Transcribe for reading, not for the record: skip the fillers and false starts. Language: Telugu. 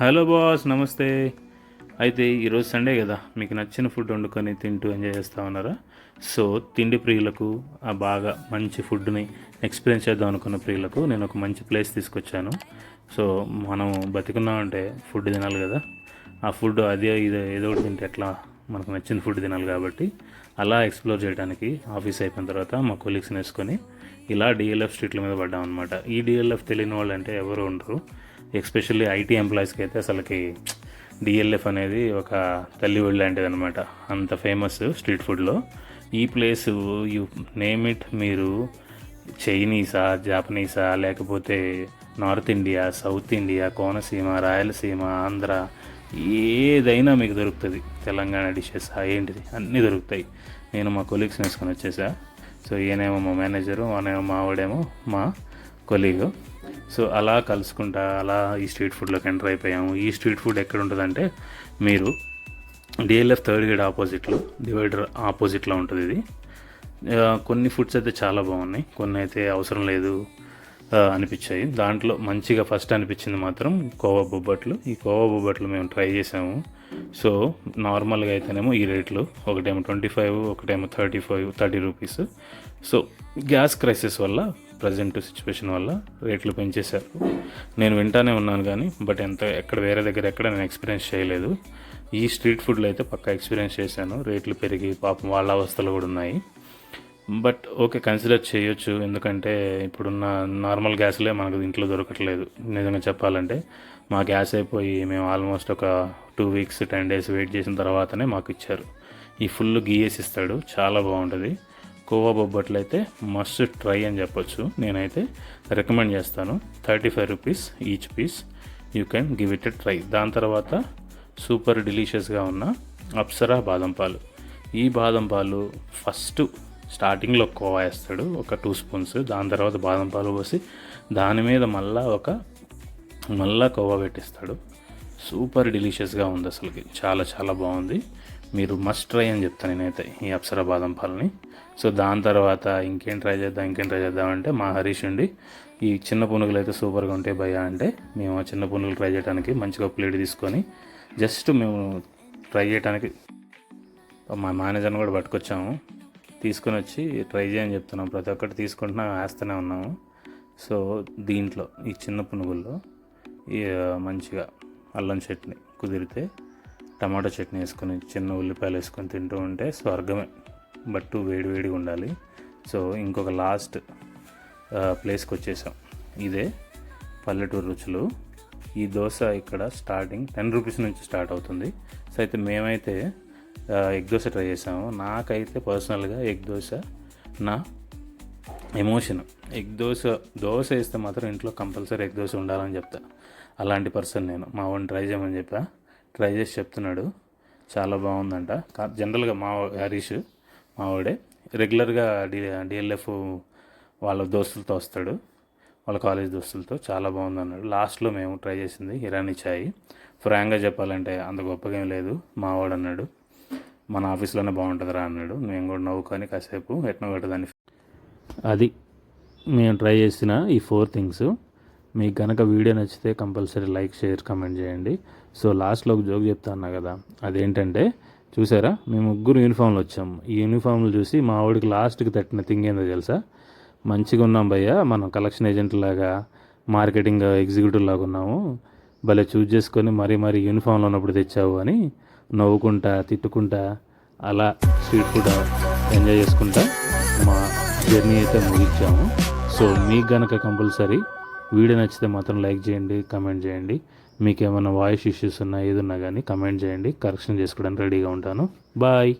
హలో బాస్, నమస్తే. అయితే ఈరోజు సండే కదా, మీకు నచ్చిన ఫుడ్ వండుకొని తింటూ ఎంజాయ్ చేస్తూ ఉన్నారా? సో తిండి ప్రియులకు, ఆ బాగా మంచి ఫుడ్ని ఎక్స్పీరియన్స్ చేద్దాం అనుకున్న ప్రియులకు నేను ఒక మంచి ప్లేస్ తీసుకొచ్చాను. సో మనం బతికున్నామంటే ఫుడ్ తినాలి కదా. ఆ ఫుడ్ అదే ఇదే ఏదో ఒకటి తింటే ఎట్లా, మనకు నచ్చిన ఫుడ్ తినాలి కాబట్టి అలా ఎక్స్ప్లోర్ చేయడానికి ఆఫీస్ అయిపోయిన తర్వాత మా కొలీగ్స్ని వేసుకొని ఇలా డిఎల్ఎఫ్ స్ట్రీట్ల మీద పడ్డాం అనమాట. ఈ డిఎల్ఎఫ్ తెలియని వాళ్ళు అంటే ఎవరు ఉండరు. ఎస్పెషల్లీ ఐటీ ఎంప్లాయీస్కి అయితే అసలుకి డిఎల్ఎఫ్ అనేది ఒక తల్లి ఒడి లాంటిది అనమాట. అంత ఫేమస్ స్ట్రీట్ ఫుడ్లో ఈ ప్లేసు. యూ నేమ్ ఇట్, మీరు చైనీసా, జాపనీసా, లేకపోతే north India, south India, Konaseema, Rayalaseema, Andhra, ఏదైనా మీకు దొరుకుతుంది. తెలంగాణ డిషెస్ ఏంటిది అన్నీ దొరుకుతాయి. నేను మా కొలీగ్స్ని వేసుకొని వచ్చేసా. సో ఈయనేమో మా మేనేజరు, వానేమో మావాడేమో మా కొలీగు. సో అలా కలుసుకుంటా అలా ఈ స్ట్రీట్ ఫుడ్లోకి ఎంటర్ అయిపోయాము. ఈ స్ట్రీట్ ఫుడ్ ఎక్కడ ఉంటుందంటే, మీరు డిఎల్ఎఫ్ థర్డ్ గేట్ ఆపోజిట్లో, డివైడర్ ఆపోజిట్లో ఉంటుంది ఇది. కొన్ని ఫుడ్స్ అయితే చాలా బాగున్నాయి, కొన్ని అయితే అవసరం లేదు అనిపించాయి. దాంట్లో మంచిగా ఫస్ట్ అనిపించింది మాత్రం కోవా బొబ్బట్లు. ఈ కోవా బొబ్బట్లు మేము ట్రై చేసాము. సో నార్మల్గా అయితేనేమో ఈ రేట్లు, ఒకటేమో 25, ఒకటేమో 30 రూపీస్. సో గ్యాస్ క్రైసిస్ వల్ల, ప్రజెంట్ సిచ్యువేషన్ వల్ల రేట్లు పెంచేశారు. నేను వింటానే ఉన్నాను కానీ బట్ ఎక్కడ వేరే దగ్గర ఎక్కడ నేను ఎక్స్పీరియన్స్ చేయలేదు. ఈ స్ట్రీట్ ఫుడ్లో అయితే పక్కా ఎక్స్పీరియన్స్ చేశాను. రేట్లు పెరిగి పాపం వాళ్ళ అవస్థలు కూడా ఉన్నాయి. బట్ ఓకే, కన్సిడర్ చేయొచ్చు. ఎందుకంటే ఇప్పుడున్న నార్మల్ గ్యాస్లే మనకు ఇంట్లో దొరకట్లేదు. నిజంగా చెప్పాలంటే మా గ్యాస్ అయిపోయి మేము ఆల్మోస్ట్ ఒక 2 వీక్స్ 10 డేస్ వెయిట్ చేసిన తర్వాతనే మాకు ఇచ్చారు. ఈ ఫుల్ గీయేసి ఇస్తాడు, చాలా బాగుంటుంది. కోవా బొబ్బట్లు అయితే మస్ట్ ట్రై అని చెప్పొచ్చు. నేనైతే రికమెండ్ చేస్తాను. 35 rupees each piece. You can give it a try. దాని తర్వాత సూపర్ డెలీషియస్గా ఉన్న అప్సరా బాదం పాలు. ఈ బాదం పాలు ఫస్ట్ స్టార్టింగ్లో కోవా వేస్తాడు, ఒక 2 స్పూన్స్. దాని తర్వాత బాదం పాలు పోసి దాని మీద మళ్ళా కోవా పెట్టిస్తాడు. సూపర్ డెలీషియస్గా ఉంది, అసలుకి చాలా చాలా బాగుంది. మీరు మస్ట్ ట్రై అని చెప్తాను నేనైతే ఈ అప్సరా బాదం పాలని. సో దాని తర్వాత ఇంకేం ట్రై చేద్దాం అంటే మా హరీష్ ఉండి, ఈ చిన్న పునుగులు అయితే సూపర్గా ఉంటాయి భయ్యా అంటే, మేము ఆ చిన్న పునుగులు ట్రై చేయడానికి మంచిగా ప్లేట్ తీసుకొని జస్ట్ మేము ట్రై చేయడానికి మా మేనేజర్ని కూడా పట్టుకొచ్చాము. తీసుకొని వచ్చి ట్రై చేయని చెప్తున్నాం. ప్రతి ఒక్కటి తీసుకుంటున్నా, వేస్తూనే ఉన్నాము. సో దీంట్లో ఈ చిన్న పునుగుల్లో మంచిగా అల్లం చట్నీ కుదిరితే, టమాటో చట్నీ వేసుకొని, చిన్న ఉల్లిపాయలు వేసుకొని తింటూ ఉంటే స్వర్గమే. బట్టు వేడిగా ఉండాలి. సో ఇంకొక లాస్ట్ ప్లేస్కి వచ్చేసాం. ఇదే పల్లెటూరు రుచులు. ఈ దోశ ఇక్కడ స్టార్టింగ్ 10 రూపీస్ నుంచి స్టార్ట్ అవుతుంది. సో అయితే మేమైతే ఎగ్ దోశ ట్రై చేసాము. నాకైతే పర్సనల్గా ఎగ్ దోశ నా ఎమోషన్. ఎగ్ దోశ వేస్తే మాత్రం ఇంట్లో కంపల్సరీ ఎగ్ దోశ ఉండాలని చెప్తా. అలాంటి పర్సన్ నేను. మా వాడిని ట్రై చేయమని చెప్పా, ట్రై చేసి చెప్తున్నాడు, చాలా బాగుందంట. జనరల్గా మా హరీష్ మావాడే రెగ్యులర్గా డిఎల్ఎఫ్ వాళ్ళ దోస్తులతో వస్తాడు, వాళ్ళ కాలేజ్ దోస్తులతో. చాలా బాగుంది అన్నాడు. లాస్ట్లో మేము ట్రై చేసింది ఇరానీ చాయ్. ఫ్రాంక్గా చెప్పాలంటే అంత గొప్పగా ఏం లేదు. మావాడు అన్నాడు మన ఆఫీస్లోనే బాగుంటుందిరా అన్నాడు. మేము కూడా నవ్వుకొని కాసేపు ఎట్నో పెట్టదని. అది మేము ట్రై చేసిన ఈ 4 థింగ్స్. మీకు కనుక వీడియో నచ్చితే కంపల్సరీ లైక్, షేర్, కమెంట్ చేయండి. సో లాస్ట్లో ఒక జోక్ చెప్తాను కదా, అదేంటంటే చూసారా, మేము ముగ్గురు యూనిఫామ్లు వచ్చాము. ఈ యూనిఫామ్లు చూసి మా వాడికి లాస్ట్కి తట్టిన థింగ్ ఏందో తెలుసా? మంచిగా ఉన్నాం భయ్య, మనం కలెక్షన్ ఏజెంట్ లాగా, మార్కెటింగ్ ఎగ్జిక్యూటివ్ లాగా ఉన్నాము, భలే చూజ్ చేసుకొని మరీ యూనిఫామ్లో ఉన్నప్పుడు తెచ్చావు అని నవ్వుకుంటా తిట్టుకుంటా అలా స్ట్రీట్ ఫుడ్ ఎంజాయ్ చేసుకుంటా మా జర్నీ అయితే ముగించాము. సో మీకు కనుక కంపల్సరీ వీడియో నచ్చితే మాత్రం లైక్ చేయండి, కమెంట్ చేయండి. మీకు ఏమైనా వాయిస్ ఇష్యూస్ ఉన్నా, ఏదున్నా కానీ కమెంట్ చేయండి. కరెక్షన్ చేసుకోవడానికి రెడీగా ఉంటాను. బాయ్.